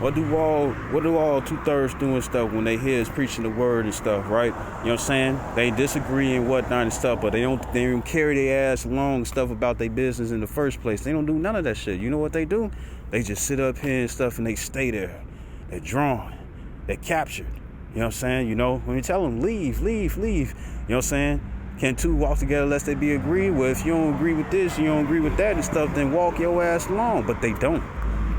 What do all 2/3 do and stuff when they hear us preaching the word and stuff, right? You know what I'm saying? They disagree and whatnot and stuff, but they don't carry their ass along and stuff about their business in the first place. They don't do none of that shit. You know what they do? They just sit up here and stuff and they stay there. They're drawn. They're captured. You know what I'm saying? You know, when you tell them, leave. You know what I'm saying? Can two walk together unless they be agreed? Well, if you don't agree with this, you don't agree with that and stuff, then walk your ass along. But they don't.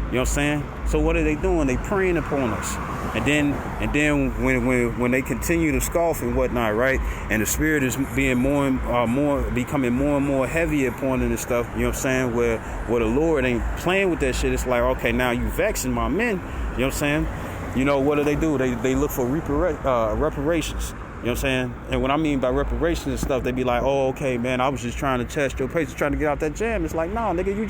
You know what I'm saying? So what are they doing? They preying upon us. And then when they continue to scoff and whatnot, right? And the spirit is being becoming more and more heavy upon it and stuff, you know what I'm saying? Where the Lord ain't playing with that shit. It's like, okay, now you vexing my men. You know what I'm saying? You know, what do? They look for reparations. You know what I'm saying? And what I mean by reparations and stuff, they be like, oh, okay, man, I was just trying to test your patience, trying to get out that jam. It's like, no, nigga, you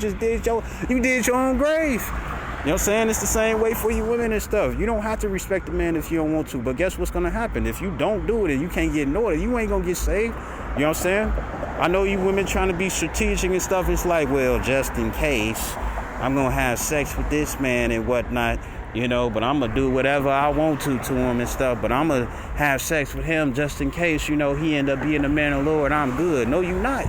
did your own grave. You know what I'm saying? It's the same way for you women and stuff. You don't have to respect the man if you don't want to. But guess what's going to happen? If you don't do it and you can't get in order, you ain't going to get saved. You know what I'm saying? I know you women trying to be strategic and stuff. It's like, well, just in case, I'm going to have sex with this man and whatnot, you know, but I'm going to do whatever I want to him and stuff. But I'm going to have sex with him just in case, you know, he end up being the man of the Lord. I'm good. No, you not.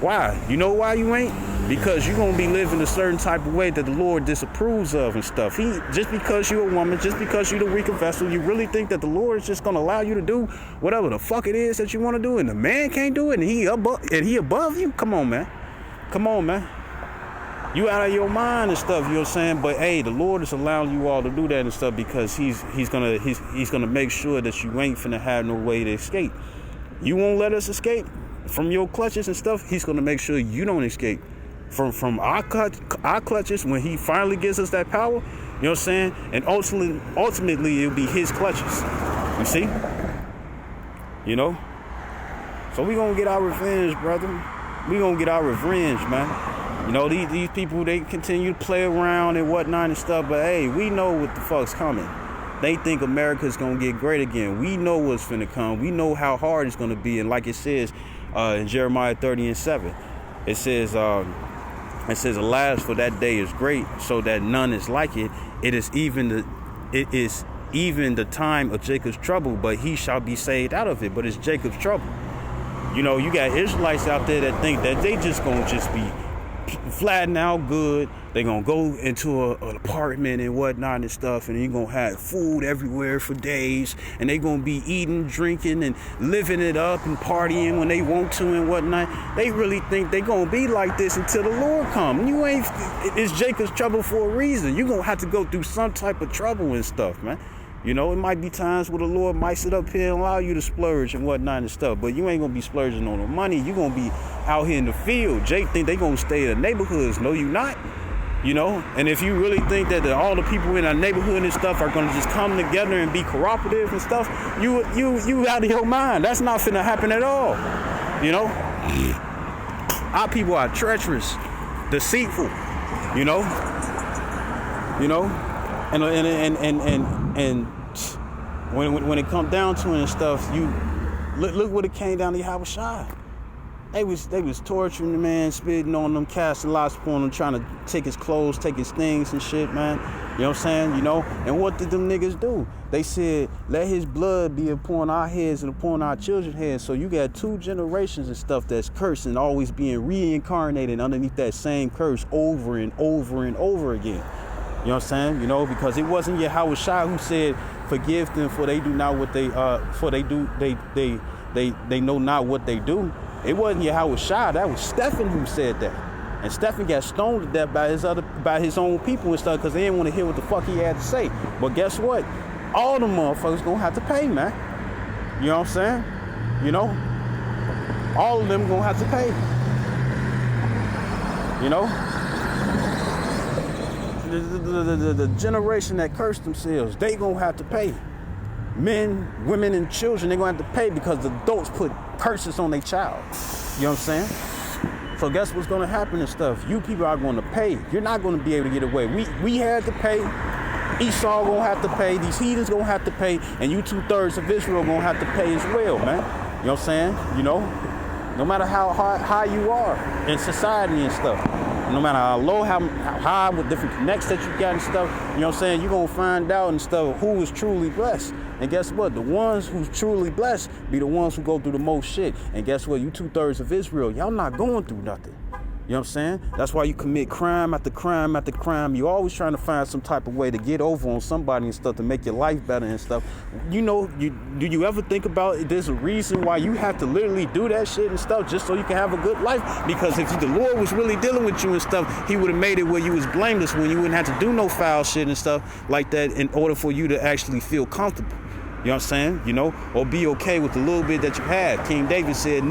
Why? You know why you ain't? Because you're going to be living a certain type of way that the Lord disapproves of and stuff. Just because you're a woman, just because you're the weaker vessel, you really think that the Lord is just going to allow you to do whatever the fuck it is that you want to do, and the man can't do it, and he above you? Come on, man. You out of your mind and stuff, you know what I'm saying? But hey, the Lord is allowing you all to do that and stuff because he's gonna make sure that you ain't finna have no way to escape. You won't let us escape from your clutches and stuff. He's gonna make sure you don't escape from our clutches when he finally gives us that power. You know what I'm saying? And ultimately it'll be his clutches. You see? You know? So we gonna get our revenge, brother. We gonna get our revenge, man. You know, these people, they continue to play around and whatnot and stuff, but hey, we know what the fuck's coming. They think America's gonna get great again. We know what's finna come. We know how hard it's gonna be. And like it says in Jeremiah 30:7, it says, alas, for that day is great, so that none is like it. It is even the time of Jacob's trouble, but he shall be saved out of it. But it's Jacob's trouble. You know, you got Israelites out there that think that they just gonna just be flatten out good. They're gonna go into an apartment and whatnot and stuff, and you're gonna have food everywhere for days, and they're gonna be eating, drinking, and living it up and partying when they want to and whatnot. They really think they're gonna be like this until the Lord comes. You ain't. It's Jacob's trouble for a reason. You're gonna have to go through some type of trouble and stuff, man. You know, it might be times where the Lord might sit up here and allow you to splurge and whatnot and stuff, but you ain't gonna be splurging on no money. You're gonna be out here in the field. Jake think they gonna stay in the neighborhoods. No, you not. You know, and if you really think that all the people in our neighborhood and stuff are gonna just come together and be cooperative and stuff, you out of your mind. That's not finna happen at all. You know, our people are treacherous, deceitful. You know, and when it come down to it and stuff, you look what it came down to. Yahushua. They was torturing the man, spitting on him, casting lots upon him, trying to take his clothes, take his things and shit, man. You know what I'm saying? You know? And what did them niggas do? They said, let his blood be upon our heads and upon our children's heads. So you got 2 generations and stuff that's cursed and always being reincarnated underneath that same curse over and over and over again. You know what I'm saying? You know, because it wasn't Yahushua who said, forgive them for they do not what they they know not what they do. It wasn't Yahushua, that was Stephen who said that. And Stephen got stoned to death by his own people and stuff because they didn't want to hear what the fuck he had to say. But guess what? All the motherfuckers gonna have to pay, man. You know what I'm saying? You know? All of them gonna have to pay. You know? The generation that cursed themselves, they gonna have to pay. Men, women, and children, they gonna have to pay because the adults put curses on their child. You know what I'm saying? So guess what's gonna happen and stuff? You people are gonna pay. You're not gonna be able to get away. We had to pay. Esau gonna have to pay. These heathens gonna have to pay. And you 2/3 of Israel gonna have to pay as well, man. You know what I'm saying? You know? No matter how high you are in society and stuff. no matter how low, how high, with different connects that you got and stuff, you know what I'm saying, you're going to find out and stuff who is truly blessed. And guess what? The ones who's truly blessed be the ones who go through the most shit. And guess what? You 2/3 of Israel, y'all not going through nothing. You know what I'm saying? That's why you commit crime after crime after crime. You're always trying to find some type of way to get over on somebody and stuff to make your life better and stuff. You know, do you ever think about it? There's a reason why you have to literally do that shit and stuff just so you can have a good life? Because if the Lord was really dealing with you and stuff, he would have made it where you was blameless, when you wouldn't have to do no foul shit and stuff like that in order for you to actually feel comfortable. You know what I'm saying? You know, or be okay with the little bit that you have. King David said,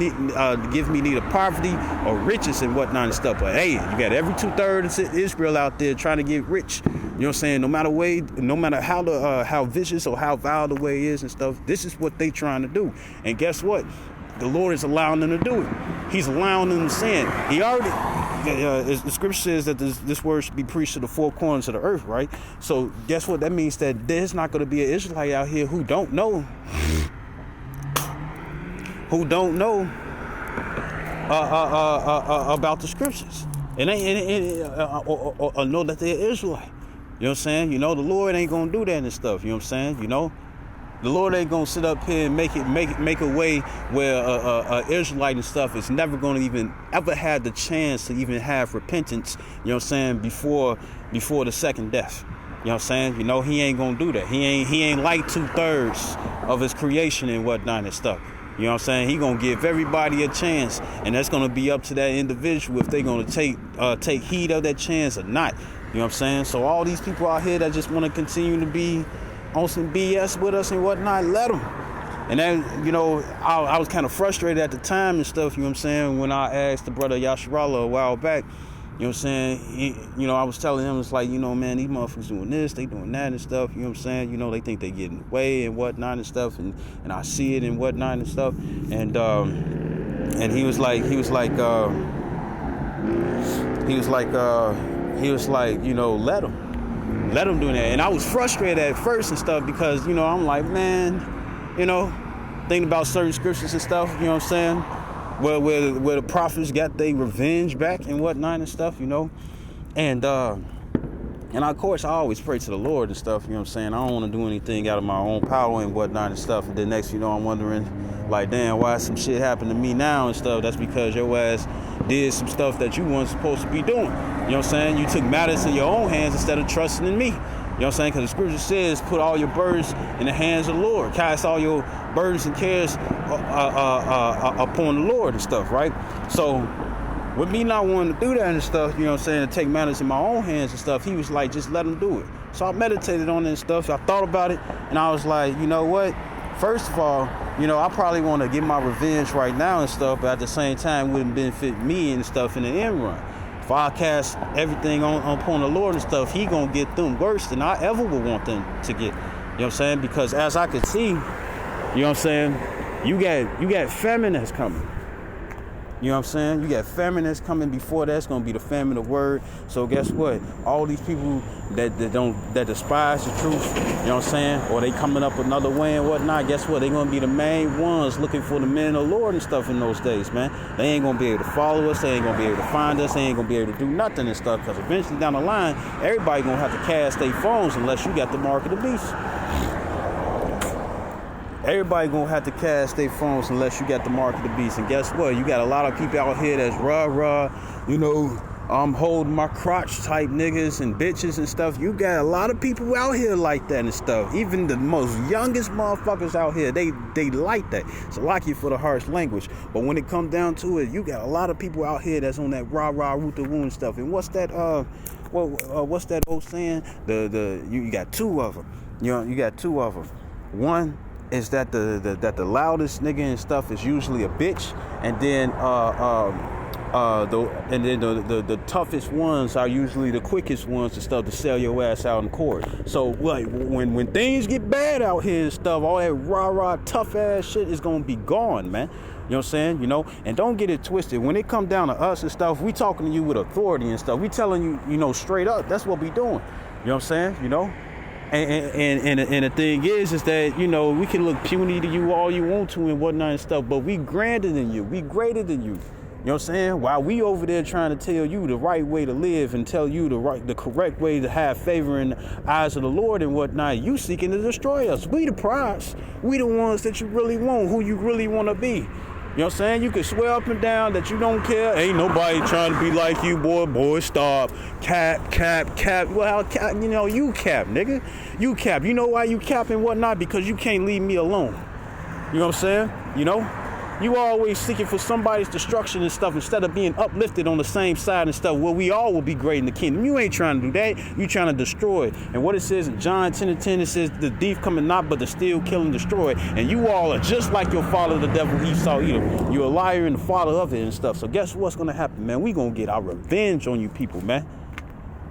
give me neither poverty or riches and whatnot and stuff. But hey, you got every 2/3 of Israel out there trying to get rich. You know what I'm saying? No matter how vicious or how vile the way is and stuff, this is what they trying to do. And guess what? The Lord is allowing them to do it. He's allowing them to sin. He already, the scripture says that this word should be preached to the four corners of the earth, right? So guess what? That means that there's not going to be an Israelite out here who don't know about the scriptures, and or know that they're Israelite. You know what I'm saying? You know, the Lord ain't going to do that and stuff. You know what I'm saying? You know, the Lord ain't gonna sit up here and make a way where a Israelite and stuff is never gonna even ever have the chance to even have repentance. You know what I'm saying? Before the second death. You know what I'm saying? You know, he ain't gonna do that. He ain't like 2/3 of his creation and whatnot and stuff. You know what I'm saying? He gonna give everybody a chance, and that's gonna be up to that individual if they gonna take heed of that chance or not. You know what I'm saying? So all these people out here that just want to continue to be on some BS with us and whatnot, let them. And then, you know, I was kind of frustrated at the time and stuff, you know what I'm saying, when I asked the brother Yasharallah a while back, you know what I'm saying, I was telling him, it's like, you know, man, these motherfuckers doing this, they doing that and stuff, you know what I'm saying, you know, they think they getting away and whatnot and stuff, and I see it and whatnot and stuff, and he was like, you know, let them do that. And I was frustrated at first and stuff because, you know, I'm like, man, you know, thinking about certain scriptures and stuff, you know what I'm saying, where the prophets got their revenge back and whatnot and stuff, you know, and of course I always pray to the Lord and stuff, you know what I'm saying. I don't want to do anything out of my own power and whatnot and stuff, and then next, you know, I'm wondering, like, damn, why some shit happened to me now and stuff. That's because your ass did some stuff that you weren't supposed to be doing. You know what I'm saying? You took matters in your own hands instead of trusting in me. You know what I'm saying? Because the scripture says, put all your burdens in the hands of the Lord. Cast all your burdens and cares upon the Lord and stuff, right? So with me not wanting to do that and stuff, you know what I'm saying, to take matters in my own hands and stuff, he was like, just let him do it. So I meditated on it and stuff. I thought about it, and I was like, you know what? First of all, you know, I probably want to get my revenge right now and stuff, but at the same time, it wouldn't benefit me and stuff in the end run. If I cast everything upon the Lord and stuff, he gonna get them worse than I ever would want them to get. You know what I'm saying? Because as I could see, you know what I'm saying, you got famine that's coming. You know what I'm saying? You got famine that's coming before that's gonna be the famine of word. So guess what? All these people that despise the truth, you know what I'm saying, or they coming up another way and whatnot, guess what? They gonna be the main ones looking for the men of the Lord and stuff in those days, man. They ain't gonna be able to follow us, they ain't gonna be able to find us, they ain't gonna be able to do nothing and stuff, because eventually down the line, everybody gonna have to cast their phones unless you got the mark of the beast. Everybody gonna have to cast their phones unless you got the mark of the beast. And guess what? You got a lot of people out here that's rah, you know, I'm holding my crotch type niggas and bitches and stuff. You got a lot of people out here like that and stuff. Even the most youngest motherfuckers out here, they like that. So like you for the harsh language. But when it comes down to it, you got a lot of people out here that's on that rah root the wound stuff. And what's that what's that old saying? You got two of them. You got two of them. One is that the loudest nigga and stuff is usually a bitch, and then the toughest ones are usually the quickest ones to stuff to sell your ass out in court. So like when things get bad out here and stuff, all that rah tough ass shit is gonna be gone, man. You know what I'm saying? You know, and don't get it twisted. When it come down to us and stuff, we talking to you with authority and stuff. We telling you, you know, straight up. That's what we doing. You know what I'm saying? You know. And the thing is that, you know, we can look puny to you all you want to and whatnot and stuff, but we grander than you. We greater than you. You know You know what I'm saying? While we over there trying to tell you the right way to live and tell you the correct way to have favor in the eyes of the Lord and whatnot, you seeking to destroy us. We the prize. We the ones that you really want, who you really want to be. You know what I'm saying? You can swear up and down that you don't care. Ain't nobody trying to be like you, boy. Boy, stop. Cap. Well, cap, you cap, nigga. You cap. You know why you cap and whatnot? Because you can't leave me alone. You know what I'm saying? You always seeking for somebody's destruction and stuff instead of being uplifted on the same side and stuff where we all will be great in the kingdom. You ain't trying to do that. You trying to destroy it. And what it says in John 10:10, it says the thief coming not but to steal, kill, and destroy. And you all are just like your father, the devil, Esau, Edom. You're a liar and the father of it and stuff. So guess what's going to happen, man? We going to get our revenge on you people, man.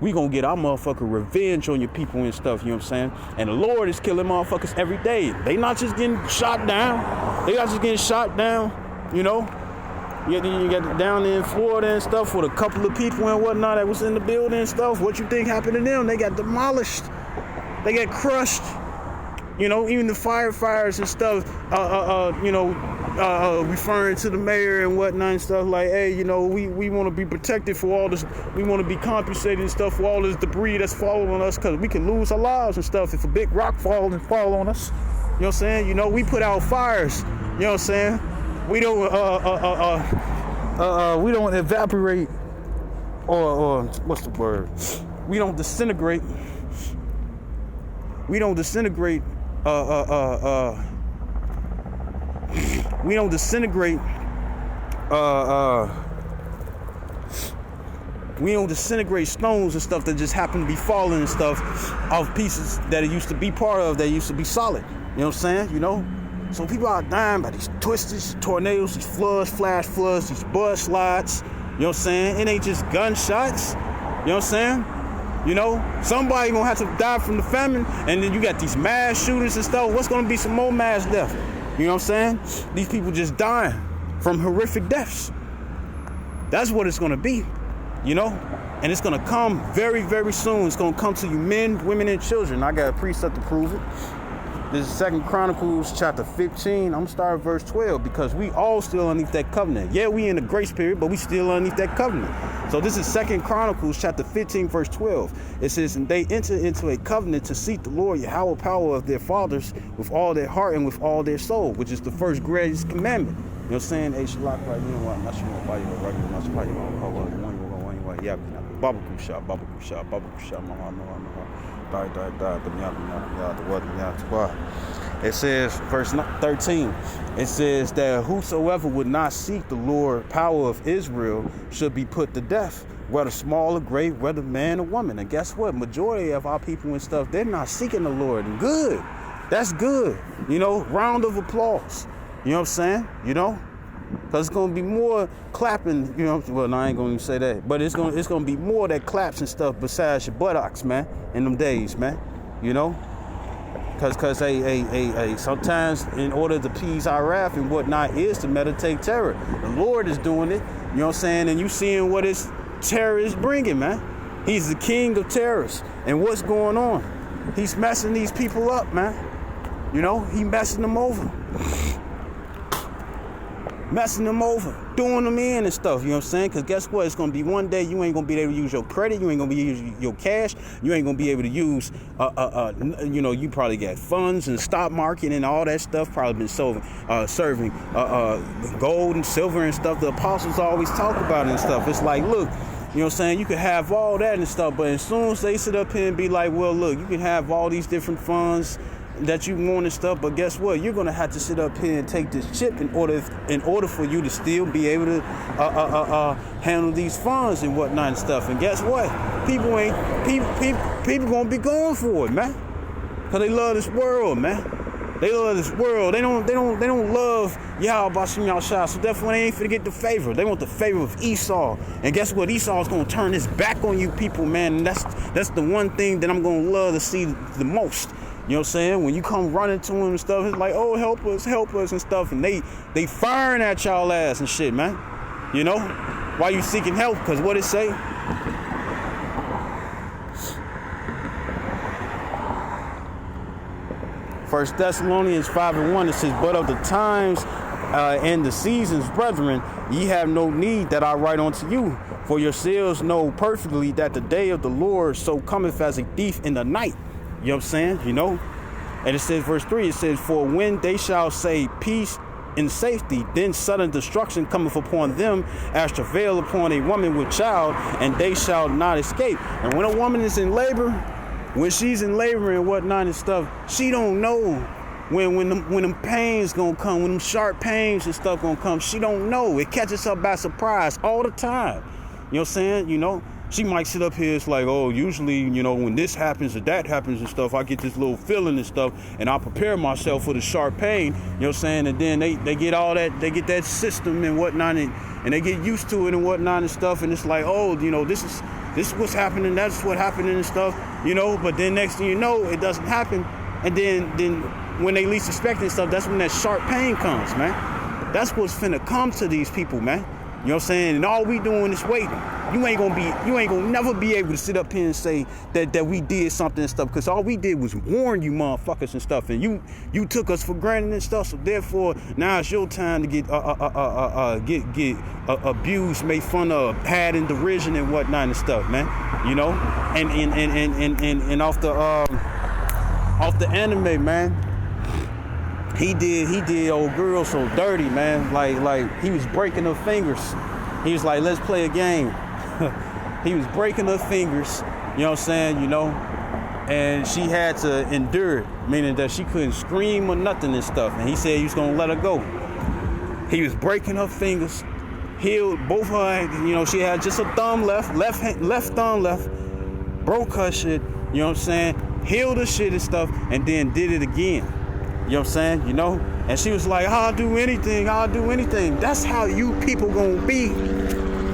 We gonna get our motherfucker revenge on your people and stuff, you know what I'm saying? And the Lord is killing motherfuckers every day. They not just getting shot down. They not just getting shot down, You got down there in Florida and stuff with a couple of people and whatnot that was in the building and stuff. What you think happened to them? They got demolished. They got crushed. Even the firefighters and stuff, referring to the mayor and whatnot and stuff like, hey, we want to be protected for all this. We want to be compensated and stuff for all this debris that's falling on us because we can lose our lives and stuff if a big rock fall on us. You know what I'm saying? We put out fires. You know what I'm saying? We don't evaporate or what's the word? We don't disintegrate. We don't disintegrate stones and stuff that just happen to be falling and stuff off pieces that it used to be part of that used to be solid. You know what I'm saying? So people are dying by these twists, these tornadoes, these floods, flash floods, these bud slides. You know what I'm saying? It ain't just gunshots. You know what I'm saying? Somebody gonna have to die from the famine, and then you got these mass shooters and stuff. What's gonna be some more mass death? You know what I'm saying? These people just dying from horrific deaths. That's what it's gonna be, and it's gonna come very, very soon. It's gonna come to you men, women, and children. I got a precept to prove it. This is 2 Chronicles chapter 15. I'm gonna start at verse 12 because we all still underneath that covenant. Yeah, we in the grace period, but we still underneath that covenant. So this is 2 Chronicles chapter 15, verse 12. It says, and they enter into a covenant to seek the Lord, Yahweh power of their fathers with all their heart and with all their soul, which is the first greatest commandment. You know what I'm saying? Hey, Shalak, right? I'm not sure why you're right. I'm not sure why you're yeah, Babaku shot, It says, verse 13, it says that whosoever would not seek the Lord, power of Israel, should be put to death, whether small or great, whether man or woman. And guess what? Majority of our people and stuff, they're not seeking the Lord. And good. That's good. Round of applause. You know what I'm saying? Because it's going to be more clapping, well, no, I ain't going to say that, but it's going to be more that claps and stuff besides your buttocks, man, in them days, man, because sometimes in order to appease our wrath and whatnot is to meditate terror. The Lord is doing it, you know what I'm saying, and you seeing what his terror is bringing, man. He's the king of terrors, and what's going on? He's messing these people up, man. He messing them over. Doing them in and stuff, you know what I'm saying? Because guess what? It's going to be one day you ain't going to be able to use your credit. You ain't going to be able to use your cash. You ain't going to be able to use, you probably got funds and stock market and all that stuff probably been serving gold and silver and stuff. The apostles always talk about it and stuff. It's like, look, you know what I'm saying? You can have all that and stuff, but as soon as they sit up here and be like, well, look, you can have all these different funds that you want and stuff, but guess what? You're gonna have to sit up here and take this chip in order for you to still be able to handle these funds and whatnot and stuff. And guess what? People gonna be going for it, man, because they love this world, man. They love this world. They don't love Yahweh Bashim Yahshua. So definitely they ain't finna get the favor. They want the favor of Esau. And guess what? Esau's gonna turn his back on you people, man. And that's the one thing that I'm gonna love to see the most. You know what I'm saying? When you come running to him and stuff, it's like, oh, help us and stuff. And they firing at y'all ass and shit, man. Why you seeking help? Because what it say? First Thessalonians 5:1, it says, but of the times in the seasons, brethren, ye have no need that I write unto you. For yourselves know perfectly that the day of the Lord so cometh as a thief in the night. You know what I'm saying? You know? And it says, verse 3, it says, for when they shall say peace and safety, then sudden destruction cometh upon them as travail upon a woman with child, and they shall not escape. And when a woman is in labor, when she's in labor and whatnot and stuff, she don't know when them pains gonna come, when them sharp pains and stuff gonna come. She don't know. It catches her by surprise all the time. You know what I'm saying? You know, she might sit up here, it's like, oh, usually, you know, when this happens or that happens and stuff, I get this little feeling and stuff, and I prepare myself for the sharp pain, you know what I'm saying? And then they get all that, they get that system and whatnot, and they get used to it and whatnot and stuff, and it's like, oh, you know, this is what's happening, that's what happening and stuff, you know, but then next thing you know, it doesn't happen, and then when they least expect it and stuff, that's when that sharp pain comes, man. That's what's finna come to these people, man. You know what I'm saying? And all we doing is waiting. You ain't gonna never be able to sit up here and say that we did something and stuff, because all we did was warn you motherfuckers and stuff, and you took us for granted and stuff. So therefore, now it's your time to get abused, made fun of, had in derision and whatnot and stuff, man. You know, and off the anime, man. He did old girl so dirty, man. Like he was breaking her fingers. He was like, let's play a game. He was breaking her fingers, you know what I'm saying, you know, and she had to endure it, meaning that she couldn't scream or nothing and stuff. And he said he was gonna let her go. He was breaking her fingers, healed both her, you know, she had just a thumb left thumb left, broke her shit, you know what I'm saying, healed her shit and stuff, and then did it again. You know what I'm saying? You know? And she was like, I'll do anything. That's how you people gonna be.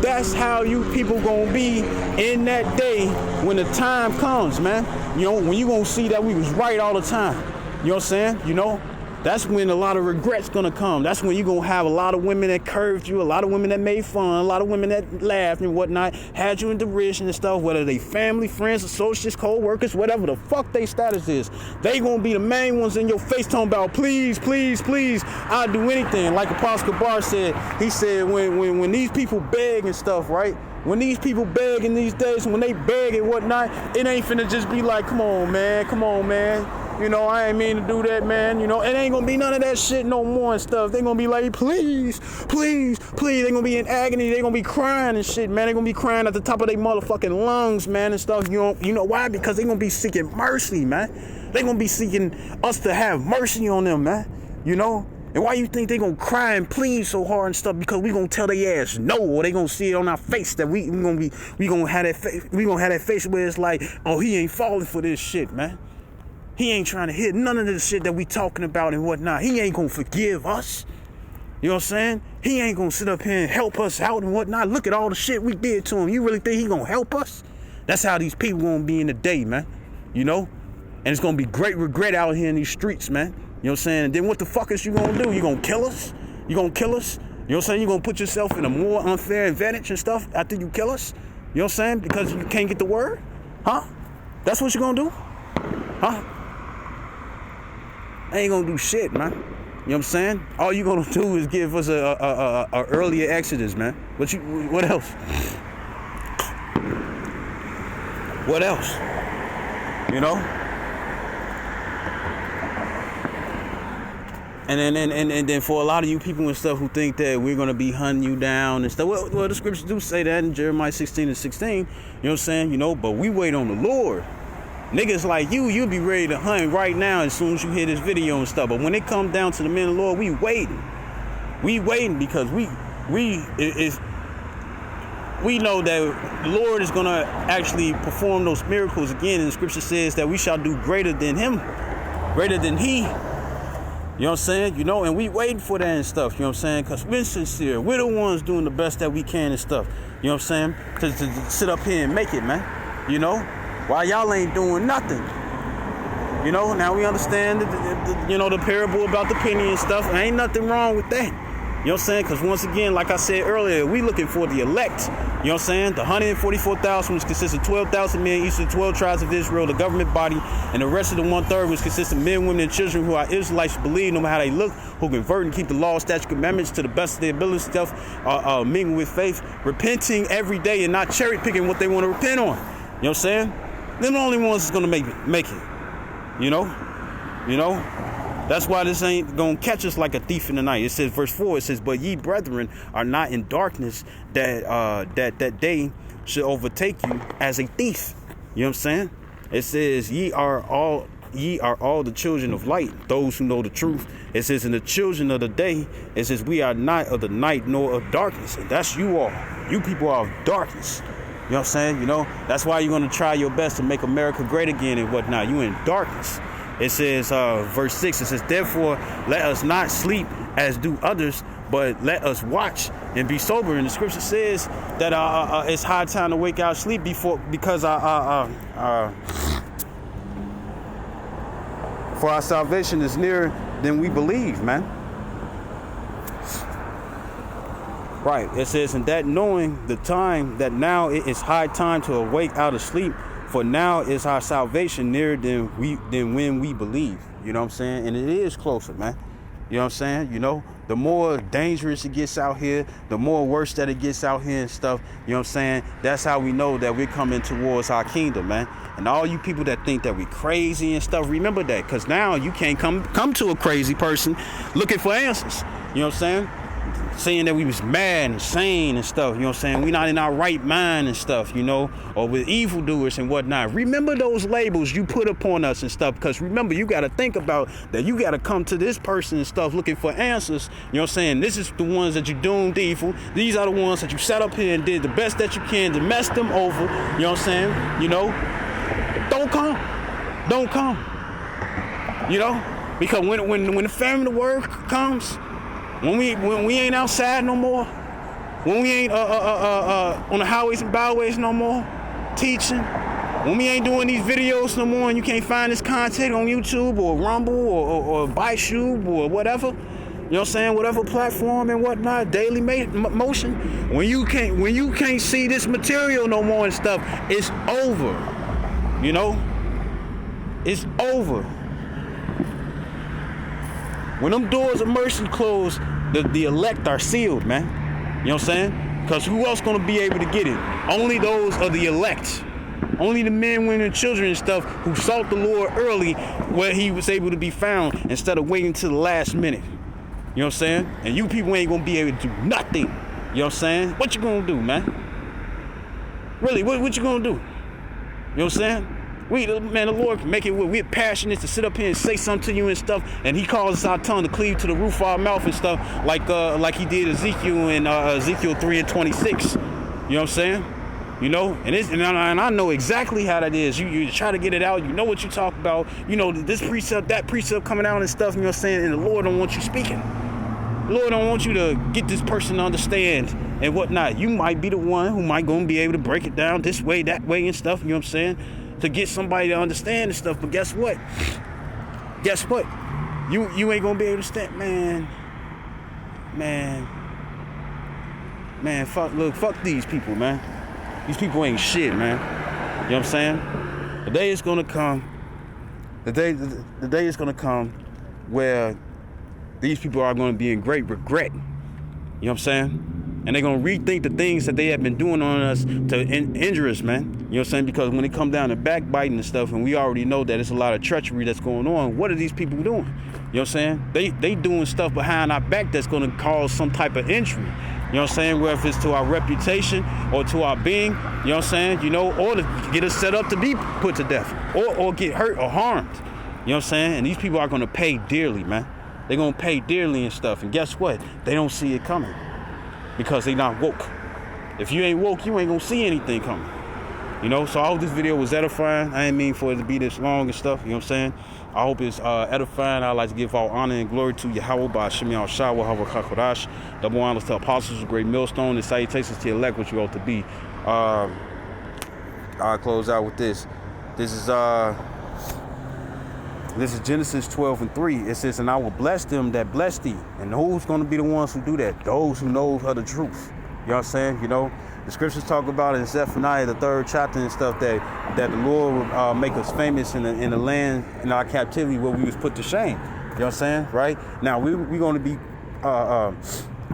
That's how you people gonna be in that day when the time comes, man. You know, when you gonna see that we was right all the time. You know what I'm saying? You know? That's when a lot of regret's gonna come. That's when you're gonna have a lot of women that curved you, a lot of women that made fun, a lot of women that laughed and whatnot, had you in derision and stuff, whether they family, friends, associates, co-workers, whatever the fuck they status is. They gonna be the main ones in your face talking about, please, please, please, I'll do anything. Like Apostle Bar said, he said when these people beg and stuff, right? When these people beg in these days, when they beg and whatnot, it ain't finna just be like, come on, man. You know, I ain't mean to do that, man. You know, it ain't gonna be none of that shit no more and stuff. They gonna be like, please, please, please. They gonna be in agony. They gonna be crying and shit, man. They gonna be crying at the top of their motherfucking lungs, man, and stuff. You know why? Because they gonna be seeking mercy, man. They gonna be seeking us to have mercy on them, man. You know? And why you think they gonna cry and plead so hard and stuff? Because we gonna tell their ass no, or they gonna see it on our face that we gonna have that face where it's like, oh, he ain't falling for this shit, man. He ain't trying to hit none of this shit that we talking about and whatnot. He ain't gonna forgive us. You know what I'm saying? He ain't gonna sit up here and help us out and whatnot. Look at all the shit we did to him. You really think he gonna help us? That's how these people gonna be in the day, man. You know? And it's gonna be great regret out here in these streets, man. You know what I'm saying? And then what the fuck is you gonna do? You gonna kill us? You gonna kill us? You know what I'm saying? You gonna put yourself in a more unfair advantage and stuff after you kill us? You know what I'm saying? Because you can't get the word? Huh? That's what you gonna do? Huh? I ain't gonna do shit, man. You know what I'm saying? All you gonna do is give us a earlier exodus, man. What else? What else? You know? And then for a lot of you people and stuff who think that we're gonna be hunting you down and stuff, well, the scriptures do say that in Jeremiah 16:16. You know what I'm saying? You know, but we wait on the Lord. Niggas like you'll be ready to hunt right now as soon as you hear this video and stuff. But when it comes down to the men of the Lord, we waiting. We waiting because we know that the Lord is gonna actually perform those miracles again. And the scripture says that we shall do greater than him, greater than he. You know what I'm saying? You know, and we waiting for that and stuff. You know what I'm saying? Because we're sincere. We're the ones doing the best that we can and stuff. You know what I'm saying? To sit up here and make it, man. You know? While y'all ain't doing nothing. You know, now we understand the parable about the penny and stuff. There ain't nothing wrong with that. You know what I'm saying? Because once again, like I said earlier, we looking for the elect. You know what I'm saying? The 144,000, which consists of 12,000 men, each of the 12 tribes of Israel, the government body, and the rest of the 1/3, which consists of men, women, and children who are Israelites, believe no matter how they look, who convert and keep the law, statute, commandments to the best of their ability, stuff, mingle with faith, repenting every day and not cherry picking what they want to repent on. You know what I'm saying? They're the only ones that's gonna make it. You know? That's why this ain't gonna catch us like a thief in the night. It says, verse 4, it says, but ye brethren are not in darkness, that day should overtake you as a thief. You know what I'm saying? It says, ye are all the children of light, those who know the truth. It says, in the children of the day, it says, we are not of the night nor of darkness. And that's you all. You people are of darkness. You know what I'm saying? You know, that's why you're gonna try your best to make America great again and whatnot. You in darkness. It says, verse 6, it says, therefore, let us not sleep as do others, but let us watch and be sober. And the scripture says that it's high time to wake out sleep because for our salvation is nearer than we believe, man. Right. It says, and that knowing the time that now it is high time to awake out of sleep, for now is our salvation nearer than when we believe. You know what I'm saying? And it is closer, man. You know what I'm saying? You know, the more dangerous it gets out here, the more worse that it gets out here and stuff. You know what I'm saying? That's how we know that we're coming towards our kingdom, man. And all you people that think that we crazy and stuff, remember that. Because now you can't come to a crazy person looking for answers. You know what I'm saying? Saying that we was mad and insane and stuff, you know what I'm saying? We not in our right mind and stuff, you know, or with evildoers and whatnot. Remember those labels you put upon us and stuff, because remember, you got to think about that. You got to come to this person and stuff looking for answers, you know what I'm saying? This is the ones that you doomed evil. These are the ones that you sat up here and did the best that you can to mess them over, you know what I'm saying? You know, don't come, you know, because when the famine of the word comes, when we ain't outside no more, when we ain't on the highways and byways no more teaching, when we ain't doing these videos no more and you can't find this content on YouTube or Rumble or ByteStube or whatever, you know what I'm saying, whatever platform and whatnot, Daily Motion, when you can't see this material no more and stuff, it's over. You know? It's over. When them doors of mercy close, the elect are sealed, man. You know what I'm saying? Because who else gonna be able to get it? Only those of the elect. Only the men, women, and children and stuff who sought the Lord early where he was able to be found instead of waiting till the last minute. You know what I'm saying? And you people ain't gonna be able to do nothing. You know what I'm saying? What you gonna do, man? Really, what you gonna do? You know what I'm saying? The Lord can make it where we're passionate to sit up here and say something to you and stuff, and he causes our tongue to cleave to the roof of our mouth and stuff, like he did Ezekiel in Ezekiel 3:26. You know what I'm saying? You know, and I know exactly how that is. You try to get it out, you know what you talk about, you know, this precept, that precept coming out and stuff, you know what I'm saying, and the Lord don't want you speaking. The Lord don't want you to get this person to understand and whatnot. You might be the one who might gonna be able to break it down this way, that way and stuff, you know what I'm saying? To get somebody to understand and stuff, but guess what? You ain't gonna be able to stand, man. Fuck these people, man. These people ain't shit, man. You know what I'm saying? The day is gonna come. The day is gonna come where these people are gonna be in great regret. You know what I'm saying? And they're going to rethink the things that they have been doing on us to injure us, man. You know what I'm saying? Because when it come down to backbiting and stuff, and we already know that there's a lot of treachery that's going on, what are these people doing? You know what I'm saying? They doing stuff behind our back that's going to cause some type of injury. You know what I'm saying? Whether it's to our reputation or to our being, you know what I'm saying? You know, or to get us set up to be put to death or get hurt or harmed. You know what I'm saying? And these people are going to pay dearly, man. They're going to pay dearly and stuff. And guess what? They don't see it coming. Because they not woke. If you ain't woke, you ain't gonna see anything coming. You know, so I hope this video was edifying. I didn't mean for it to be this long and stuff, you know what I'm saying? I hope it's edifying. I'd like to give all honor and glory to Yahweh by Hashem Yahushua, Wahava Kakodash. Double honors to apostles, a great millstone, and salutations to elect what you ought to be. I'll close out with this. This is This is Genesis 12:3. It says, and I will bless them that bless thee. And who's going to be the ones who do that? Those who know of the truth. You know what I'm saying? You know, the scriptures talk about in Zephaniah, the 3rd chapter and stuff, that the Lord will make us famous in the land, in our captivity where we was put to shame. You know what I'm saying? Right? Now, we're going to be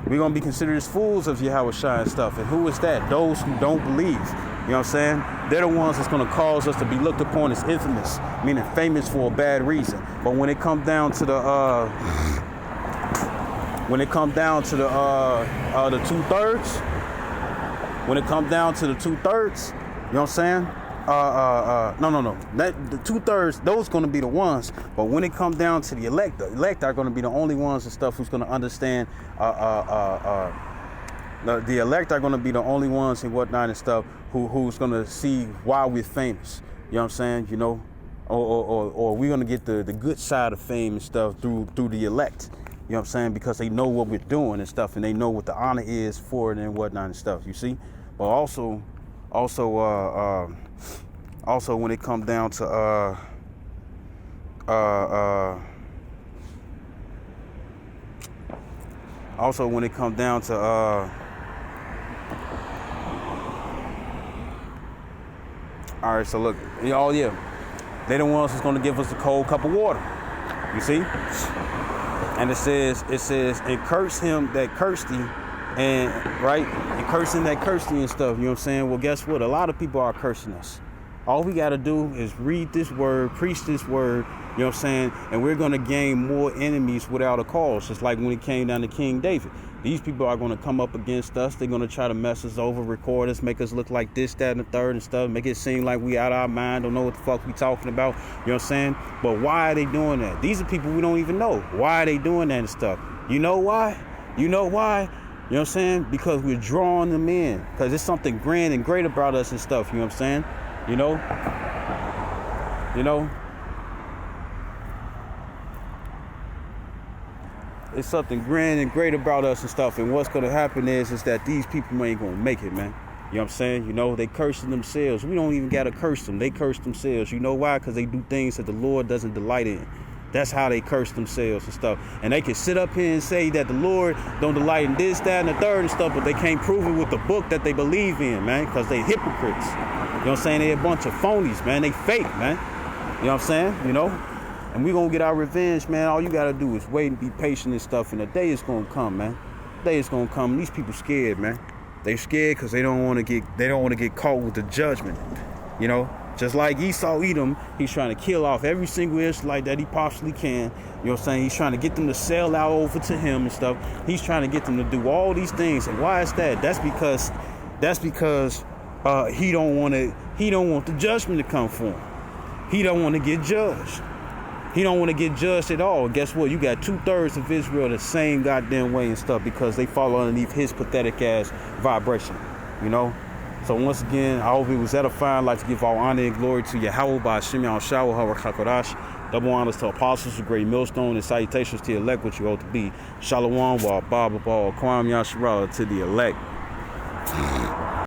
we're going to be considered as fools of Yahweh Shai and stuff. And who is that? Those who don't believe. You know what I'm saying? They're the ones that's going to cause us to be looked upon as infamous, meaning famous for a bad reason. But when it comes down to the two-thirds, when it comes down to the two-thirds, you know what I'm saying? No. The two-thirds, those going to be the ones. But when it comes down to the elect are going to be the only ones and stuff who's going to understand. The elect are going to be the only ones and whatnot and stuff who's going to see why we're famous. You know what I'm saying? You know, or we're going to get the good side of fame and stuff through the elect. You know what I'm saying? Because they know what we're doing and stuff, and they know what the honor is for it and whatnot and stuff. You see? But also when it comes down to all right, so look, they the ones who's gonna give us a cold cup of water. You see? And it says, and curse him that cursed thee, and right, and curse him that cursed thee and stuff. You know what I'm saying? Well, guess what? A lot of people are cursing us. All we gotta do is read this word, preach this word. You know what I'm saying? And we're gonna gain more enemies without a cause. Just like when it came down to King David. These people are going to come up against us. They're going to try to mess us over, record us, make us look like this, that, and the third and stuff. Make it seem like we out of our mind, don't know what the fuck we talking about. You know what I'm saying? But why are they doing that? These are people we don't even know. Why are they doing that and stuff? You know why? You know why? You know what I'm saying? Because we're drawing them in. Because there's something grand and great about us and stuff. You know what I'm saying? You know? It's something grand and great about us and stuff. And what's going to happen is that these people ain't going to make it, man. You know what I'm saying? You know, they cursing themselves. We don't even got to curse them. They curse themselves. You know why? Because they do things that the Lord doesn't delight in. That's how they curse themselves and stuff. And they can sit up here and say that the Lord don't delight in this, that, and the third and stuff, but they can't prove it with the book that they believe in, man, because they hypocrites. You know what I'm saying? They a bunch of phonies, man. They fake, man. You know what I'm saying? You know? And we gonna get our revenge, man. All you gotta do is wait and be patient and stuff, and the day is gonna come, man. The day is gonna come. And these people scared, man. They scared because they don't want to get caught with the judgment. You know, just like Esau Edom, he's trying to kill off every single Israelite that he possibly can. You know what I'm saying? He's trying to get them to sell out over to him and stuff. He's trying to get them to do all these things. And why is that? That's because he don't want the judgment to come for him. He don't want to get judged. He don't want to get judged at all. Guess what? You got 2/3 of Israel the same goddamn way and stuff because they fall underneath his pathetic ass vibration. You know? So once again, I hope it was edifying. I'd like to give all honor and glory to Yahweh by Hashem Yahweh HaKadosh. Double honors to apostles, a great millstone, and salutations to the elect, which you ought to be. Shalom, wa Baba, Kwam Yashara to the elect.